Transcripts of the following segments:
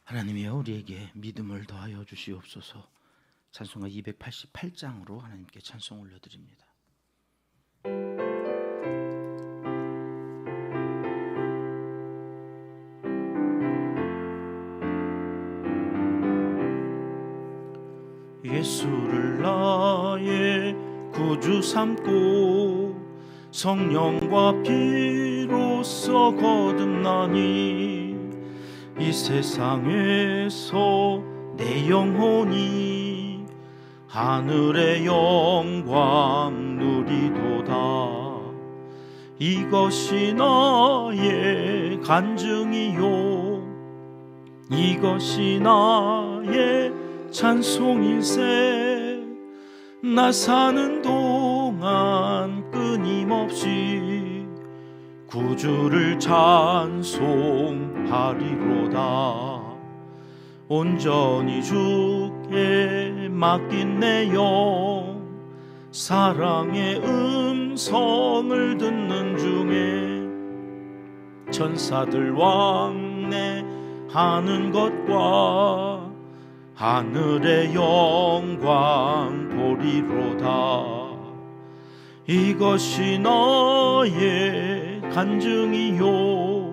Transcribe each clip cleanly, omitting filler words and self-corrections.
하나님이여 우리에게 믿음을 더하여 주시옵소서. 찬송가 288장으로 하나님께 찬송 올려드립니다. 예수를 나의 구주 삼고 성령과 피로써 거듭나니 이 세상에서 내 영혼이 하늘의 영광 누리도다. 이것이 나의 간증이요 이것이 나의 찬송일세. 나 사는 동안 끊임없이 구주를 찬송하리로다. 온전히 주께 맡긴 내 영, 사랑의 음성을 듣는 중에 천사들 왕래하는 것과 하늘의 영광 보리로다. 이것이 나의 간증이요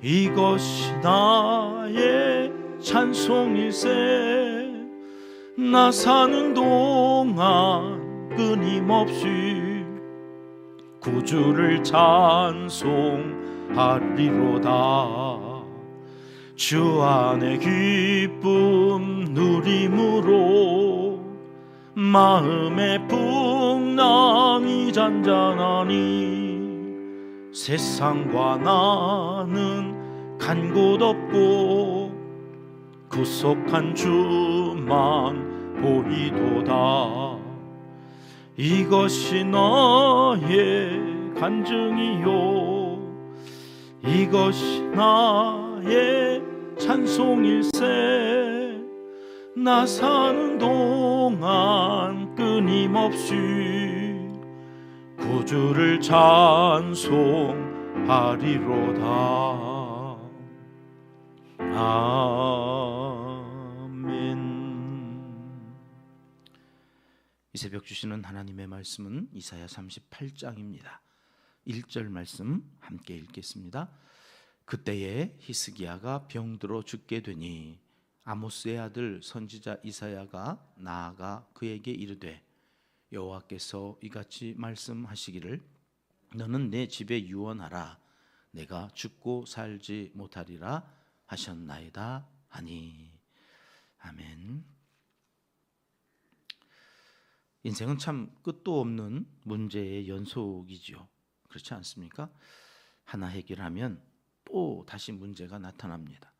이것이 나의 찬송일세. 나 사는 동안 끊임없이 구주를 찬송하리로다. 주 안의 기쁨 누림으로 마음의 풍랑이 잔잔하니 세상과 나는 간 곳 없고 구속한 주만 보이도다. 이것이 나의 간증이요 이것이 나의 찬송일세. 나 사는 동안 끊임없이 구주를 찬송하리로다. 아멘. 이 새벽 주시는 하나님의 말씀은 이사야 38장입니다. 1절 말씀 함께 읽겠습니다. 그때에 히스기야가 병들어 죽게 되니 아모스의 아들 선지자 이사야가 나아가 그에게 이르되 여호와께서 이같이 말씀하시기를 너는 내 집에 유언하라. 내가 죽고 살지 못하리라 하셨나이다 하니. 아멘. 인생은 참 끝도 없는 문제의 연속이지요. 그렇지 않습니까? 하나 해결하면 또 다시 문제가 나타납니다.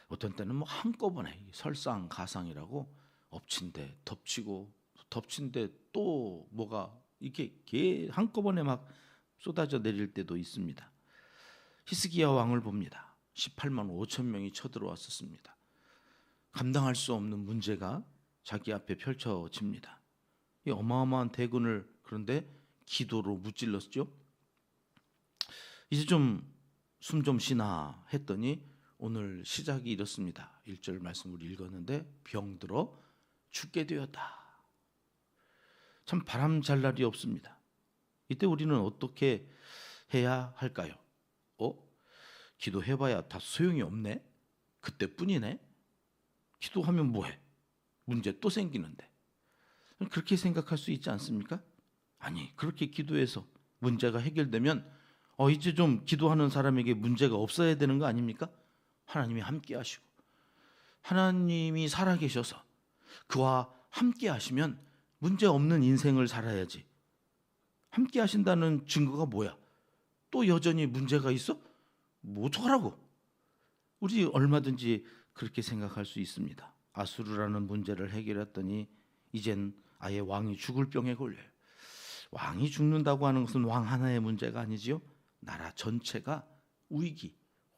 어떤 때는 뭐 한꺼번에 설상가상이라고 엎친 데 덮치고 덮친 데 또 뭐가 이렇게 한꺼번에 막 쏟아져 내릴 때도 있습니다. 히스기야 왕을 봅니다. 18만 5천 명이 쳐들어왔었습니다. 감당할 수 없는 문제가 자기 앞에 펼쳐집니다. 이 어마어마한 대군을 그런데 기도로 무찔렀죠. 이제 좀 숨 좀 쉬나 했더니 오늘 시작이 이렇습니다. 1절 말씀을 읽었는데 병들어 죽게 되었다. 참 바람 잘 날이 없습니다. 이때 우리는 어떻게 해야 할까요? 기도해봐야 다 소용이 없네? 그때뿐이네? 기도하면 뭐해? 문제 또 생기는데. 그렇게 생각할 수 있지 않습니까? 아니, 그렇게 기도해서 문제가 해결되면 이제 좀 기도하는 사람에게 문제가 없어야 되는 거 아닙니까? 하나님이 함께 하시고 하나님이 살아계셔서 그와 함께 하시면 문제 없는 인생을 살아야지. 함께 하신다는 증거가 뭐야? 또 여전히 문제가 있어? 뭐 어떡하라고? 우리 얼마든지 그렇게 생각할 수 있습니다. 아수르라는 문제를 해결했더니 이젠 아예 왕이 죽을 병에 걸려요. 왕이 죽는다고 하는 것은 왕 하나의 문제가 아니지요. 나라 전체가 위기,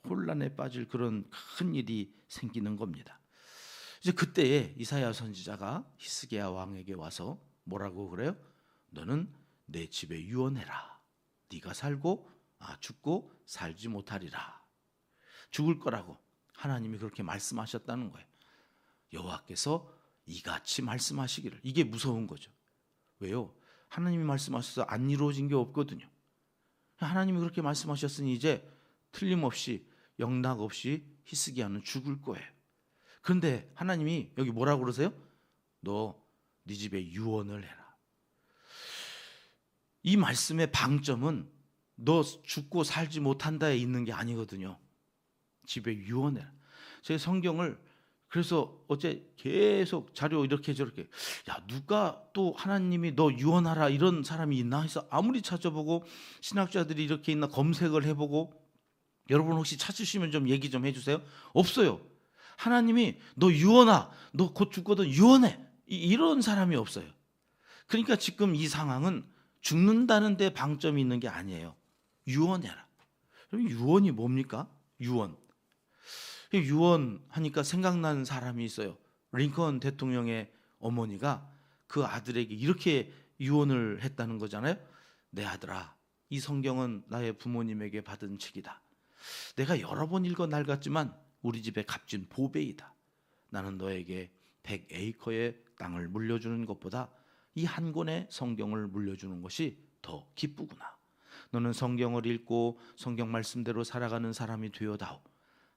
혼란에 빠질 그런 큰 일이 생기는 겁니다. 이제 그때에 이사야 선지자가 히스기야 왕에게 와서 뭐라고 그래요? 너는 내 집에 유언해라. 네가 살고 죽고 살지 못하리라. 죽을 거라고. 하나님이 그렇게 말씀하셨다는 거예요. 여호와께서 이같이 말씀하시기를. 이게 무서운 거죠. 왜요? 하나님이 말씀하셔서 안 이루어진 게 없거든요. 하나님이 그렇게 말씀하셨으니 이제 틀림없이 영락 없이 히스기야는 죽을 거예요. 그런데 하나님이 여기 뭐라고 그러세요? 너 네 집에 유언을 해라. 이 말씀의 방점은 너 죽고 살지 못한다에 있는 게 아니거든요. 집에 유언해라. 제 성경을 그래서 어제 계속 자료 이렇게 저렇게, 야, 누가 또 하나님이 너 유언하라 이런 사람이 있나 해서 아무리 찾아보고 신학자들이 이렇게 있나 검색을 해보고, 여러분 혹시 찾으시면 좀 얘기 좀 해주세요. 없어요. 하나님이 너 유언하, 너 곧 죽거든 유언해, 이런 사람이 없어요. 그러니까 지금 이 상황은 죽는다는 데 방점이 있는 게 아니에요. 유언해라. 그럼 유언이 뭡니까? 유언 하니까 생각나는 사람이 있어요. 링컨 대통령의 어머니가 그 아들에게 이렇게 유언을 했다는 거잖아요. 내 아들아, 이 성경은 나의 부모님에게 받은 책이다. 내가 여러 번 읽어 낡았지만 우리 집의 값진 보배이다. 나는 너에게 100에이커의 땅을 물려주는 것보다 이 한 권의 성경을 물려주는 것이 더 기쁘구나. 너는 성경을 읽고 성경 말씀대로 살아가는 사람이 되어다오.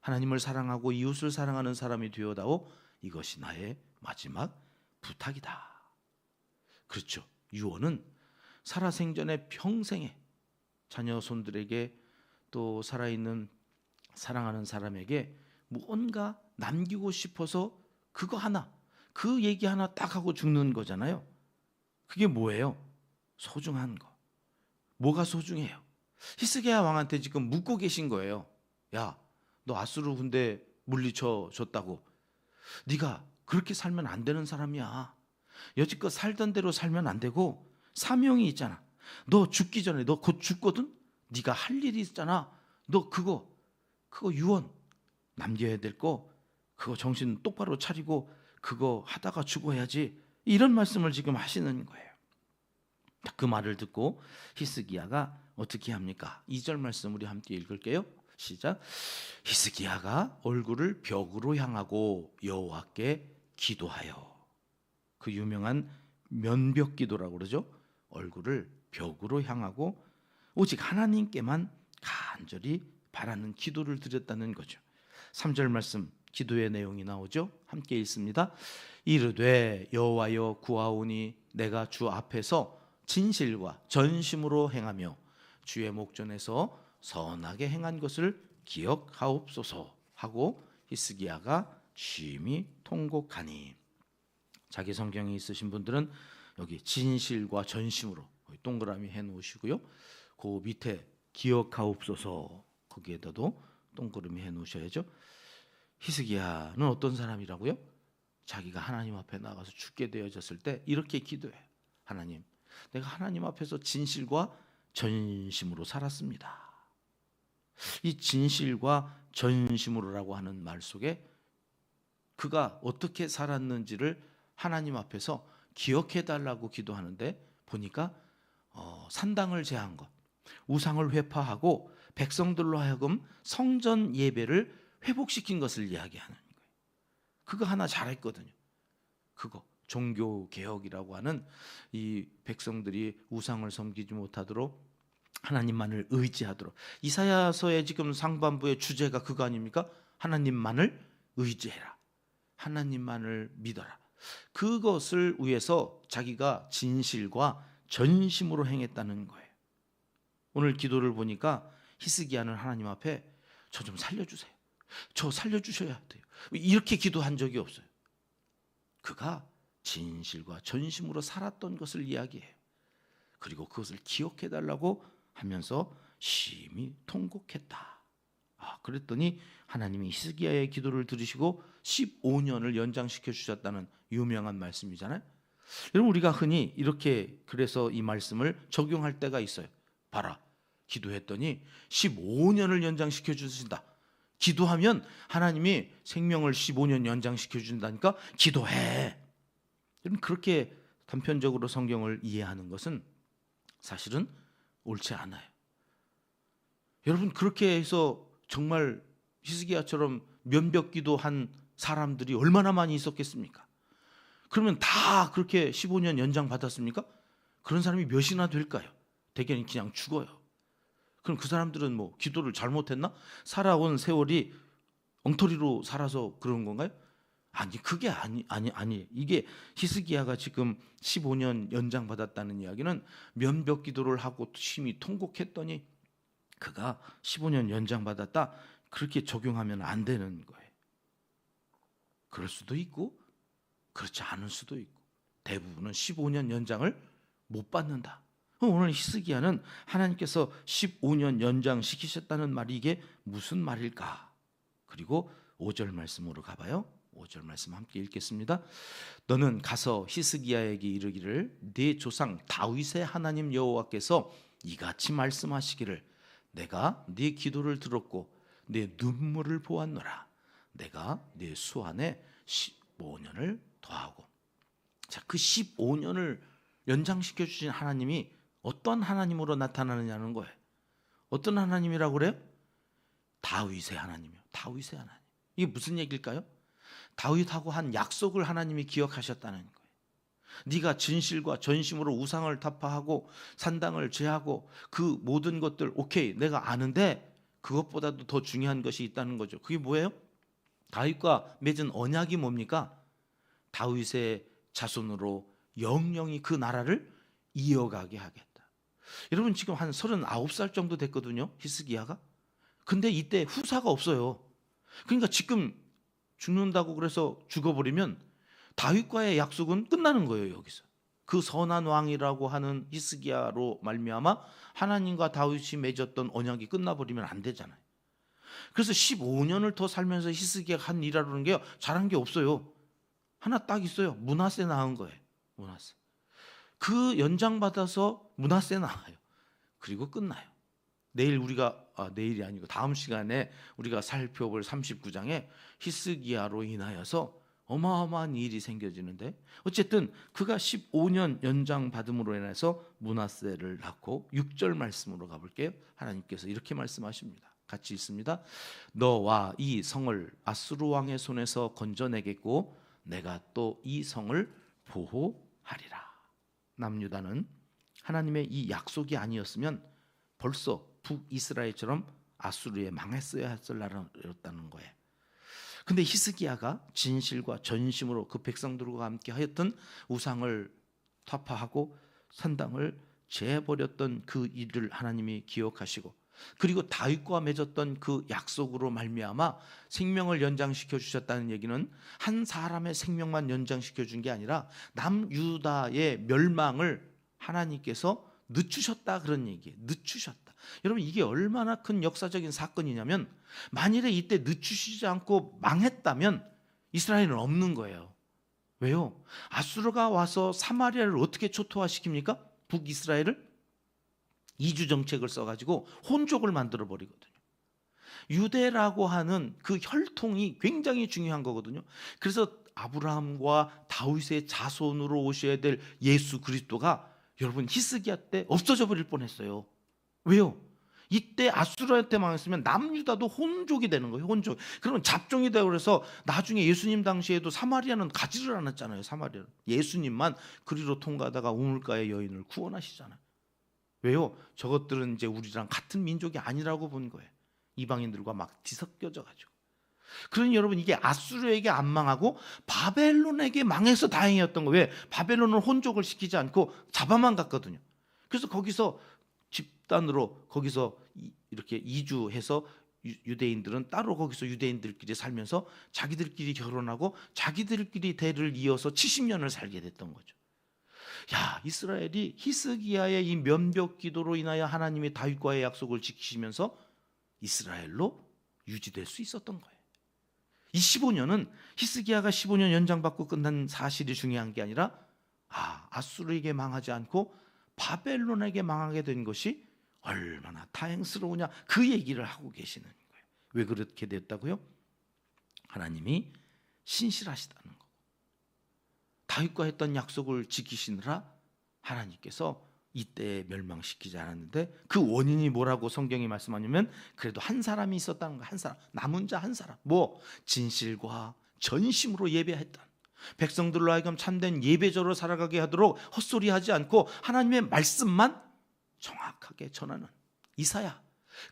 하나님을 사랑하고 이웃을 사랑하는 사람이 되어다오. 이것이 나의 마지막 부탁이다. 그렇죠. 유언은 살아생전에 평생에 자녀 손들에게 또 살아있는 사랑하는 사람에게 무언가 남기고 싶어서 그거 하나, 그 얘기 하나 딱 하고 죽는 거잖아요. 그게 뭐예요? 소중한 거. 뭐가 소중해요? 히스기야 왕한테 지금 묻고 계신 거예요. 야, 너 아수르 군대 물리쳐 줬다고. 네가 그렇게 살면 안 되는 사람이야. 여지껏 살던 대로 살면 안 되고 사명이 있잖아. 너 죽기 전에, 너 곧 죽거든? 네가 할 일이 있잖아. 너 그거 유언 남겨야 될 거, 그거 정신 똑바로 차리고 그거 하다가 죽어야지. 이런 말씀을 지금 하시는 거예요. 그 말을 듣고 히스기야가 어떻게 합니까? 2절 말씀 우리 함께 읽을게요. 시작. 히스기야가 얼굴을 벽으로 향하고 여호와께 기도하여. 그 유명한 면벽 기도라고 그러죠. 얼굴을 벽으로 향하고 오직 하나님께만 간절히 바라는 기도를 드렸다는 거죠. 3절 말씀 기도의 내용이 나오죠. 함께 읽습니다. 이르되 여호와여 구하오니 내가 주 앞에서 진실과 전심으로 행하며 주의 목전에서 선하게 행한 것을 기억하옵소서 하고 히스기야가 심히 통곡하니. 자기 성경이 있으신 분들은 여기 진실과 전심으로 동그라미 해놓으시고요. 그 밑에 기억하옵소서 거기에다도 동그라미 해놓으셔야죠. 히스기야는 어떤 사람이라고요? 자기가 하나님 앞에 나가서 죽게 되어졌을 때 이렇게 기도해요. 하나님, 내가 하나님 앞에서 진실과 전심으로 살았습니다. 이 진실과 전심으로라고 하는 말 속에 그가 어떻게 살았는지를 하나님 앞에서 기억해 달라고 기도하는데 보니까 산당을 제한 것, 우상을 회파하고 백성들로 하여금 성전 예배를 회복시킨 것을 이야기하는 거예요. 그거 하나 잘했거든요. 그거 종교 개혁이라고 하는, 이 백성들이 우상을 섬기지 못하도록 하나님만을 의지하도록. 이사야서의 지금 상반부의 주제가 그거 아닙니까? 하나님만을 의지해라. 하나님만을 믿어라. 그것을 위해서 자기가 진실과 전심으로 행했다는 거예요. 오늘 기도를 보니까 히스기야는 하나님 앞에 저 좀 살려주세요. 저 살려주셔야 돼요. 이렇게 기도한 적이 없어요. 그가 진실과 전심으로 살았던 것을 이야기해요. 그리고 그것을 기억해달라고 하면서 심히 통곡했다. 그랬더니 하나님이 히스기야의 기도를 들으시고 15년을 연장시켜 주셨다는 유명한 말씀이잖아요. 여러분, 우리가 흔히 이렇게 그래서 이 말씀을 적용할 때가 있어요. 봐라, 기도했더니 15년을 연장시켜 주신다. 기도하면 하나님이 생명을 15년 연장시켜 준다니까 기도해. 여러분, 그렇게 단편적으로 성경을 이해하는 것은 사실은 옳지 않아요. 여러분, 그렇게 해서 정말 히스기야처럼 면벽기도 한 사람들이 얼마나 많이 있었겠습니까? 그러면 다 그렇게 15년 연장 받았습니까? 그런 사람이 몇이나 될까요? 대개는 그냥 죽어요. 그럼 그 사람들은 뭐 기도를 잘못했나? 살아온 세월이 엉터리로 살아서 그런 건가요? 아니, 그게 아니. 이게 히스기야가 지금 15년 연장 받았다는 이야기는 면벽 기도를 하고 심히 통곡했더니 그가 15년 연장 받았다, 그렇게 적용하면 안 되는 거예요. 그럴 수도 있고 그렇지 않을 수도 있고, 대부분은 15년 연장을 못 받는다. 오늘 히스기야는 하나님께서 15년 연장시키셨다는 말이 이게 무슨 말일까? 그리고 5절 말씀으로 가봐요. 5절 말씀 함께 읽겠습니다. 너는 가서 히스기야에게 이르기를 네 조상 다윗의 하나님 여호와께서 이같이 말씀하시기를 내가 네 기도를 들었고 네 눈물을 보았노라. 내가 네 수 안에 15년을 더하고. 자, 그 15년을 연장시켜 주신 하나님이 어떤 하나님으로 나타나느냐는 거예요. 어떤 하나님이라고 그래요? 다윗의 하나님이요. 다윗의 하나님. 이게 무슨 얘기일까요? 다윗하고 한 약속을 하나님이 기억하셨다는 거예요. 네가 진실과 전심으로 우상을 타파하고 산당을 제하고 그 모든 것들 오케이, 내가 아는데 그것보다도 더 중요한 것이 있다는 거죠. 그게 뭐예요? 다윗과 맺은 언약이 뭡니까? 다윗의 자손으로 영영이 그 나라를 이어가게 하겠다. 여러분, 지금 한 39살 정도 됐거든요, 히스기야가. 근데 이때 후사가 없어요. 그러니까 지금 죽는다고 그래서 죽어버리면 다윗과의 약속은 끝나는 거예요. 여기서 그 선한 왕이라고 하는 히스기야로 말미암아 하나님과 다윗이 맺었던 언약이 끝나버리면 안 되잖아요. 그래서 15년을 더 살면서 히스기야가 한 일하는 게 잘한 게 없어요. 하나 딱 있어요. 므낫세 낳은 거예요. 므낫세. 그 연장받아서 므낫세 나와요. 그리고 끝나요. 내일이 아니고 다음 시간에 우리가 살펴볼 39장에 히스기야로 인하여서 어마어마한 일이 생겨지는데, 어쨌든 그가 15년 연장 받음으로 인해서 므낫세를 낳고 6절 말씀으로 가볼게요. 하나님께서 이렇게 말씀하십니다. 같이 읽습니다. 너와 이 성을 아수르 왕의 손에서 건져내겠고 내가 또 이 성을 보호하리라. 남유다는 하나님의 이 약속이 아니었으면 벌써 북이스라엘처럼 아수르에 망했어야 했을 나라였다는 거예요. 근데 히스기야가 진실과 전심으로 그 백성들과 함께 하였던 우상을 타파하고 산당을 재버렸던 그 일을 하나님이 기억하시고, 그리고 다윗과 맺었던 그 약속으로 말미암아 생명을 연장시켜 주셨다는 얘기는 한 사람의 생명만 연장시켜 준 게 아니라 남유다의 멸망을 하나님께서 늦추셨다, 그런 얘기예요. 늦추셨다. 여러분, 이게 얼마나 큰 역사적인 사건이냐면, 만일에 이때 늦추시지 않고 망했다면 이스라엘은 없는 거예요. 왜요? 아수르가 와서 사마리아를 어떻게 초토화시킵니까? 북이스라엘을 이주 정책을 써가지고 혼족을 만들어 버리거든요. 유대라고 하는 그 혈통이 굉장히 중요한 거거든요. 그래서 아브라함과 다윗의 자손으로 오셔야 될 예수 그리스도가 여러분 히스기야 때 없어져 버릴 뻔했어요. 왜요? 이때 아수르한테 망했으면 남유다도 혼족이 되는 거예요. 혼족. 그러면 잡종이 되고, 그래서 나중에 예수님 당시에도 사마리아는 가지를 않았잖아요. 사마리아는 예수님만 그리로 통과하다가 우물가의 여인을 구원하시잖아요. 왜요? 저것들은 이제 우리랑 같은 민족이 아니라고 본 거예요. 이방인들과 막 뒤섞여져 가지고. 그러니 여러분, 이게 아수르에게 안 망하고 바벨론에게 망해서 다행이었던 거예요. 왜? 바벨론을 혼족을 시키지 않고 잡아만 갔거든요. 그래서 거기서 집단으로 거기서 이렇게 이주해서 유대인들은 따로 거기서 유대인들끼리 살면서 자기들끼리 결혼하고 자기들끼리 대를 이어서 70년을 살게 됐던 거죠. 야, 이스라엘이 히스기야의 이 면벽 기도로 인하여 하나님이 다윗과의 약속을 지키시면서 이스라엘로 유지될 수 있었던 거예요. 이 15년은 히스기야가 15년 연장받고 끝난 사실이 중요한 게 아니라 아수르에게 망하지 않고 바벨론에게 망하게 된 것이 얼마나 다행스러우냐, 그 얘기를 하고 계시는 거예요. 왜 그렇게 됐다고요? 하나님이 신실하시다는 거고, 다윗과 했던 약속을 지키시느라 하나님께서 이때 멸망시키지 않았는데 그 원인이 뭐라고 성경이 말씀하냐면 그래도 한 사람이 있었다는 거야. 한 사람, 남은 자 한 사람. 뭐 진실과 전심으로 예배했던 백성들로 하여금 참된 예배자로 살아가게 하도록 헛소리하지 않고 하나님의 말씀만 정확하게 전하는 이사야.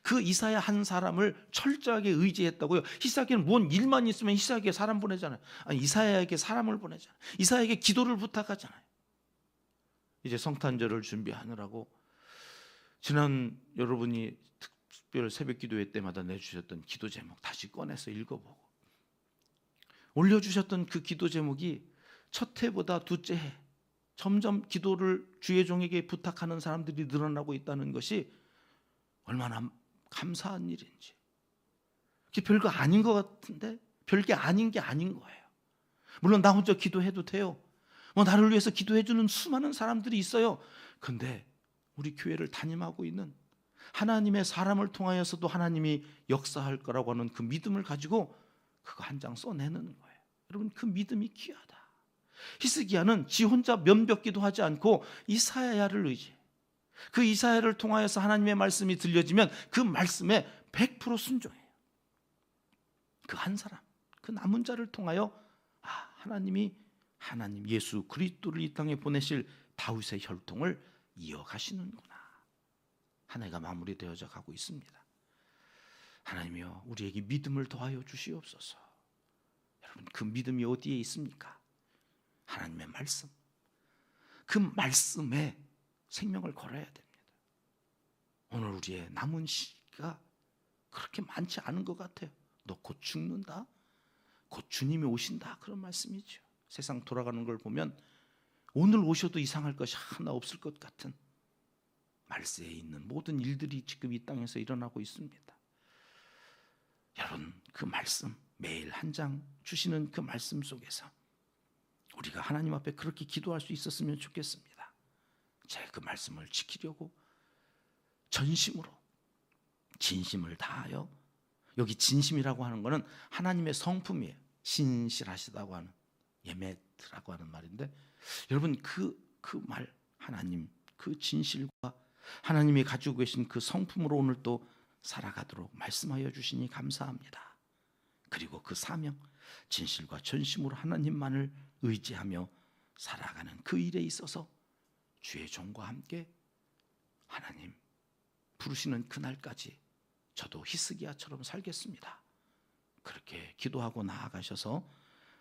그 이사야 한 사람을 철저하게 의지했다고요. 히스기야는 뭔 일만 있으면 히스기야에게 사람 보내잖아요. 아니, 이사야에게 사람을 보내잖아요. 이사야에게 기도를 부탁하잖아요. 이제 성탄절을 준비하느라고 지난 여러분이 특별 새벽 기도회 때마다 내주셨던 기도 제목 다시 꺼내서 읽어보고 올려주셨던 그 기도 제목이 첫 해보다 둘째 해 점점 기도를 주의 종에게 부탁하는 사람들이 늘어나고 있다는 것이 얼마나 감사한 일인지. 그게 별거 아닌 것 같은데 별게 아닌 게 아닌 거예요. 물론 나 혼자 기도해도 돼요. 뭐 나를 위해서 기도해 주는 수많은 사람들이 있어요. 근데 우리 교회를 담임하고 있는 하나님의 사람을 통하여서도 하나님이 역사할 거라고 하는 그 믿음을 가지고 그거 한 장 써내는 거예요. 여러분, 그 믿음이 귀하다. 히스기야는 지 혼자 면벽기도 하지 않고 이사야를 의지해. 그 이사야를 통하여서 하나님의 말씀이 들려지면 그 말씀에 100% 순종해요. 그 한 사람, 그 남은 자를 통하여 하나님 예수 그리스도를 이 땅에 보내실 다윗의 혈통을 이어가시는구나. 한 해가 마무리되어져 가고 있습니다. 하나님이여, 우리에게 믿음을 더하여 주시옵소서. 여러분, 그 믿음이 어디에 있습니까? 하나님의 말씀. 그 말씀에 생명을 걸어야 됩니다. 오늘 우리의 남은 시기가 그렇게 많지 않은 것 같아요. 너 곧 죽는다, 곧 주님이 오신다, 그런 말씀이죠. 세상 돌아가는 걸 보면 오늘 오셔도 이상할 것이 하나 없을 것 같은 말세에 있는 모든 일들이 지금 이 땅에서 일어나고 있습니다. 여러분, 그 말씀 매일 한 장 주시는 그 말씀 속에서 우리가 하나님 앞에 그렇게 기도할 수 있었으면 좋겠습니다. 제 그 말씀을 지키려고 전심으로 진심을 다하여, 여기 진심이라고 하는 것은 하나님의 성품이에요. 신실하시다고 하는, 예메트라고 하는 말인데, 여러분 그 말, 하나님 그 진실과 하나님이 가지고 계신 그 성품으로 오늘 또 살아가도록 말씀하여 주시니 감사합니다. 그리고 그 사명, 진실과 전심으로 하나님만을 의지하며 살아가는 그 일에 있어서 주의 종과 함께 하나님 부르시는 그날까지 저도 히스기야처럼 살겠습니다. 그렇게 기도하고 나아가셔서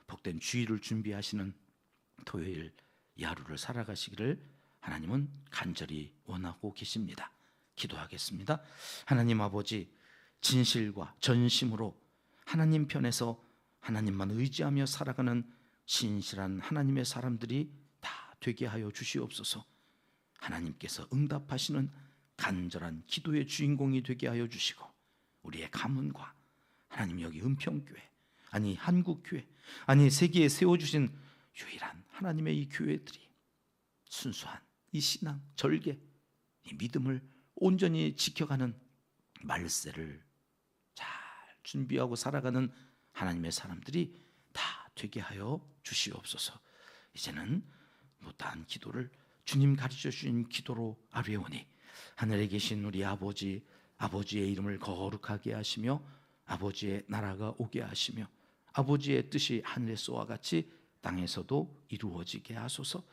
복된 주일을 준비하시는 토요일 이 하루를 살아가시기를 하나님은 간절히 원하고 계십니다. 기도하겠습니다. 하나님 아버지, 진실과 전심으로 하나님 편에서 하나님만 의지하며 살아가는 신실한 하나님의 사람들이 다 되게 하여 주시옵소서. 하나님께서 응답하시는 간절한 기도의 주인공이 되게 하여 주시고, 우리의 가문과 하나님 여기 은평교회, 아니 한국교회, 아니 세계에 세워주신 유일한 하나님의 이 교회들이 순수한 이 신앙, 절개, 이 믿음을 온전히 지켜가는 말세를 잘 준비하고 살아가는 하나님의 사람들이 다 되게 하여 주시옵소서. 이제는 못다한 기도를 주님 가르쳐 주신 기도로 아뢰오니 하늘에 계신 우리 아버지, 아버지의 이름을 거룩하게 하시며 아버지의 나라가 오게 하시며 아버지의 뜻이 하늘에서와 같이 땅에서도 이루어지게 하소서.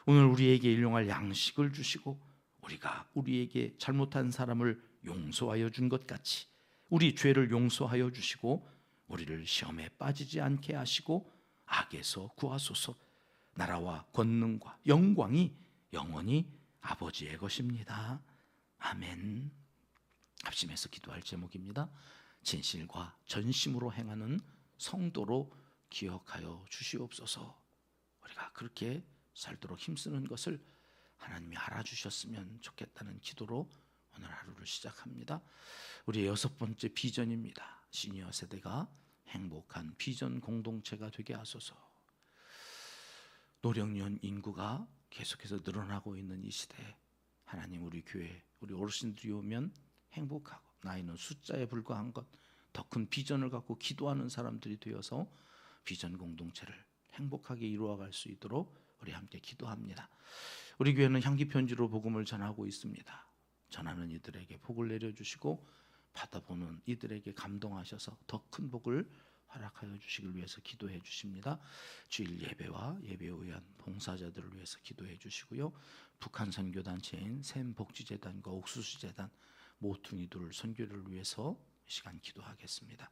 오늘 우리에게 일용할 양식을 주시고 우리가 우리에게 잘못한 사람을 용서하여 준 것 같이 우리 죄를 용서하여 주시고 우리를 시험에 빠지지 않게 하시고 악에서 구하소서. 나라와 권능과 영광이 영원히 아버지의 것입니다. 아멘. 합심해서 기도할 제목입니다. 진실과 전심으로 행하는 성도로 기억하여 주시옵소서. 우리가 그렇게 살도록 힘쓰는 것을 하나님이 알아주셨으면 좋겠다는 기도로 오늘 하루를 시작합니다. 우리의 6번째 비전입니다. 시니어 세대가 행복한 비전 공동체가 되게 하소서. 노령연 인구가 계속해서 늘어나고 있는 이 시대에 하나님, 우리 교회, 우리 어르신들이 오면 행복하고 나이는 숫자에 불과한 것, 더 큰 비전을 갖고 기도하는 사람들이 되어서 비전 공동체를 행복하게 이루어갈 수 있도록 우리 함께 기도합니다. 우리 교회는 향기 편지로 복음을 전하고 있습니다. 전하는 이들에게 복을 내려주시고 받아보는 이들에게 감동하셔서 더 큰 복을 허락하여 주시길 위해서 기도해 주십니다. 주일 예배와 예배에 의한 봉사자들을 위해서 기도해 주시고요. 북한 선교단체인 샘복지재단과 옥수수재단 모퉁이들 선교를 위해서 이 시간 기도하겠습니다.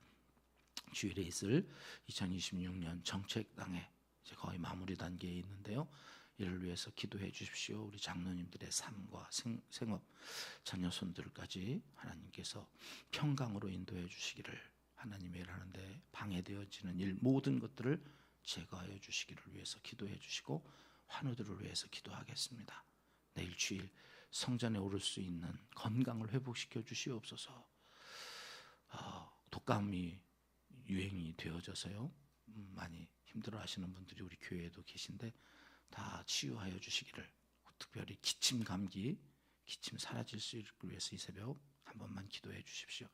주일에 있을 2026년 정책당에 이제 거의 마무리 단계에 있는데요. 이를 위해서 기도해 주십시오. 우리 장로님들의 삶과 생업, 자녀손들까지 하나님께서 평강으로 인도해 주시기를, 하나님의 일하는데 방해되어지는 일 모든 것들을 제거하여 주시기를 위해서 기도해 주시고 환우들을 위해서 기도하겠습니다. 내일 주일 성전에 오를 수 있는 건강을 회복시켜 주시옵소서. 독감이 유행이 되어져서요, 많이 힘들어하시는 분들이 우리 교회에도 계신데 다 치유하여 주시기를, 특별히 기침 감기, 기침 사라질 수 있기 위해서 이 새벽 한 번만 기도해 주십시오.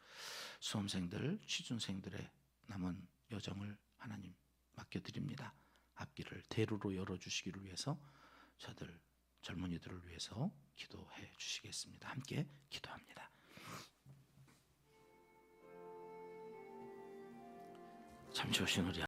수험생들, 취준생들의 남은 여정을 하나님 맡겨드립니다. 앞길을 대로로 열어주시기를 위해서 저들 젊은이들을 위해서 기도해 주시겠습니다. 함께 기도합니다. 참 좋으신 우리